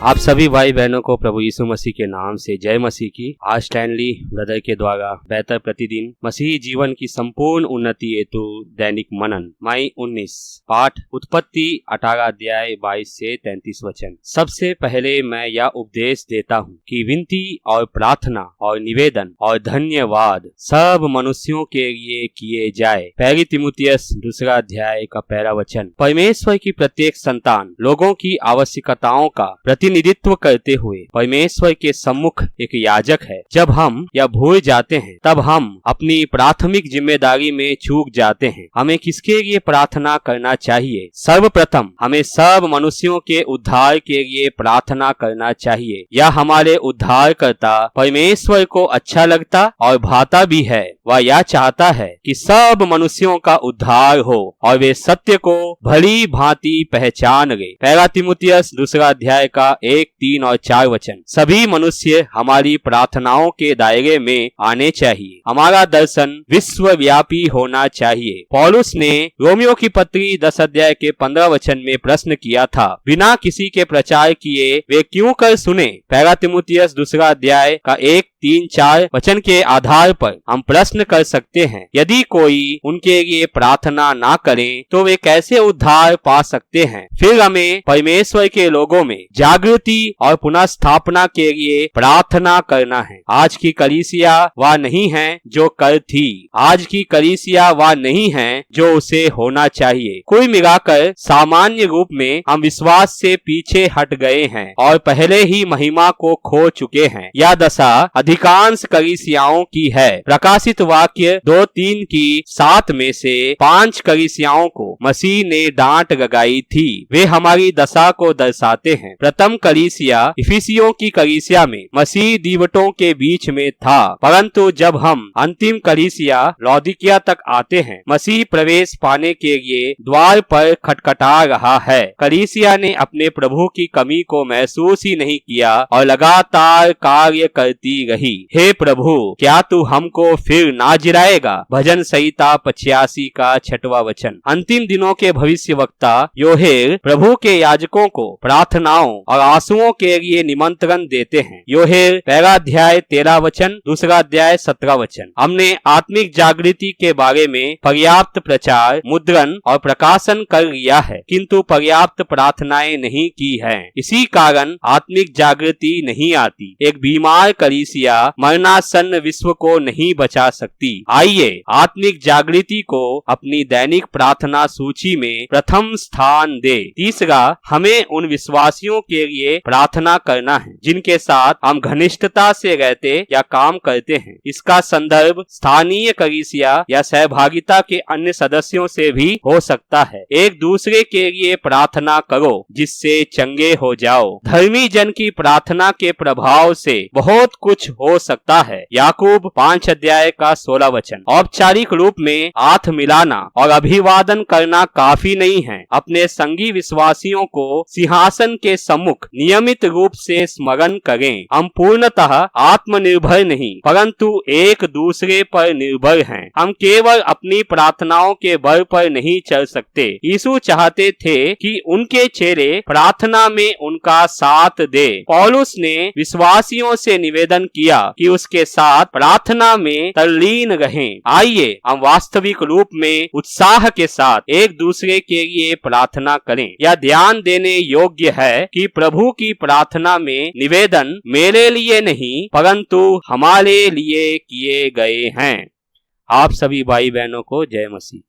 आप सभी भाई बहनों को प्रभु यीशु मसीह के नाम से जय मसीह की। आज स्टैनली ब्रदर के द्वारा बेहतर प्रतिदिन मसीही जीवन की संपूर्ण उन्नति हेतु दैनिक मनन मई 19 पाठ उत्पत्ति 18 अध्याय 22 से 33 वचन। सबसे पहले मैं यह उपदेश देता हूँ कि विनती और प्रार्थना और निवेदन और धन्यवाद सब मनुष्यों के लिए किए जाए। पहली तिमुथियुस 2 अध्याय का 1 वचन। परमेश्वर की प्रत्येक संतान लोगों की आवश्यकताओं का प्रतिनिधित्व करते हुए परमेश्वर के सम्मुख एक याजक है। जब हम यह भूल जाते हैं तब हम अपनी प्राथमिक जिम्मेदारी में चूक जाते हैं। हमें किसके लिए प्रार्थना करना चाहिए? सर्वप्रथम हमें सब मनुष्यों के उद्धार के लिए प्रार्थना करना चाहिए। यह हमारे उद्धारकर्ता परमेश्वर को अच्छा लगता और भाता भी है। वह यह चाहता है कि सब मनुष्यों का उद्धार हो और वे सत्य को भली भांति पहचान ले। पहला तिमुथियुस 2 अध्याय का 1, 3 और 4 वचन। सभी मनुष्य हमारी प्रार्थनाओं के दायरे में आने चाहिए। हमारा दर्शन विश्वव्यापी होना चाहिए। पौलुस ने रोमियो की पत्री 10 अध्याय के 15 वचन में प्रश्न किया था, बिना किसी के प्रचार किए वे क्यों कर सुने? पहला तिमुथियुस 2 अध्याय का 1, 3, 4 वचन के आधार पर हम प्रश्न कर सकते हैं, यदि कोई उनके लिए प्रार्थना ना करें तो वे कैसे उद्धार पा सकते हैं? फिर हमें परमेश्वर के लोगों में जागृति और पुनः स्थापना के लिए प्रार्थना करना है। आज की कलीसिया वह नहीं है जो कल थी। आज की कलीसिया वह नहीं है जो उसे होना चाहिए। कुल मिलाकर सामान्य रूप में हम विश्वास से पीछे हट गए हैं और पहले ही महिमा को खो चुके हैं। यह दशा अधिकांश कलीसियाओं की है। प्रकाशित वाक्य 2-3 की 7 में से 5 कलीसियाओं को मसीह ने डांट लगाई थी। वे हमारी दशा को दर्शाते हैं। प्रथम कलीसिया इफिसियों की कलीसिया में मसीह दीवटों के बीच में था, परंतु जब हम अंतिम कलीसिया लौदीकिया तक आते हैं, मसीह प्रवेश पाने के लिए द्वार पर खटखटा रहा है। कलीसिया ने अपने प्रभु की कमी को महसूस ही नहीं किया और लगातार कार्य करती रही। हे प्रभु, क्या तू हमको फिर ना जिलाएगा? भजन संहिता 85 का 6वां वचन। अंतिम दिनों के भविष्यवक्ता योहेल प्रभु के याजकों को प्रार्थनाओं और आंसुओं के लिए निमंत्रण देते हैं। योहेल 1 अध्याय 13 वचन, 2 अध्याय 17 वचन। हमने आत्मिक जागृति के बारे में पर्याप्त प्रचार, मुद्रण और प्रकाशन कर लिया है, किंतु पर्याप्त प्रार्थनाएं नहीं की हैं। इसी कारण आत्मिक जागृति नहीं आती। एक बीमार कलीसिया मरणासन्न विश्व को नहीं बचा सकती। आइए आत्मिक जागृति को अपनी दैनिक प्रार्थना सूची में प्रथम स्थान दे। तीसरा, हमें उन विश्वासियों के लिए प्रार्थना करना है जिनके साथ हम घनिष्ठता से रहते या काम करते हैं। इसका संदर्भ स्थानीय कलीसिया या सहभागिता के अन्य सदस्यों से भी हो सकता है। एक दूसरे के लिए प्रार्थना करो जिससे चंगे हो जाओ। धर्मी जन की प्रार्थना के प्रभाव से बहुत कुछ हो सकता है। याकूब 5 अध्याय का 16 वचन। औपचारिक रूप में हाथ मिलाना और अभिवादन करना काफी नहीं है। अपने संगी विश्वासियों को सिंहासन के सम्मुख नियमित रूप से स्मरण करें। हम पूर्णतः आत्मनिर्भर नहीं परंतु एक दूसरे पर निर्भर हैं। हम केवल अपनी प्रार्थनाओं के बल पर नहीं चल सकते। यीशु चाहते थे कि उनके चेले प्रार्थना में उनका साथ दे। पौलुस ने विश्वासियों से निवेदन किया कि उसके साथ प्रार्थना में तल्लीन रहें। आइए हम वास्तविक रूप में उत्साह के साथ एक दूसरे के लिए प्रार्थना करें। यह ध्यान देने योग्य है कि प्रभु की प्रार्थना में निवेदन मेरे लिए नहीं परंतु हमारे लिए किए गए हैं। आप सभी भाई बहनों को जय मसीह।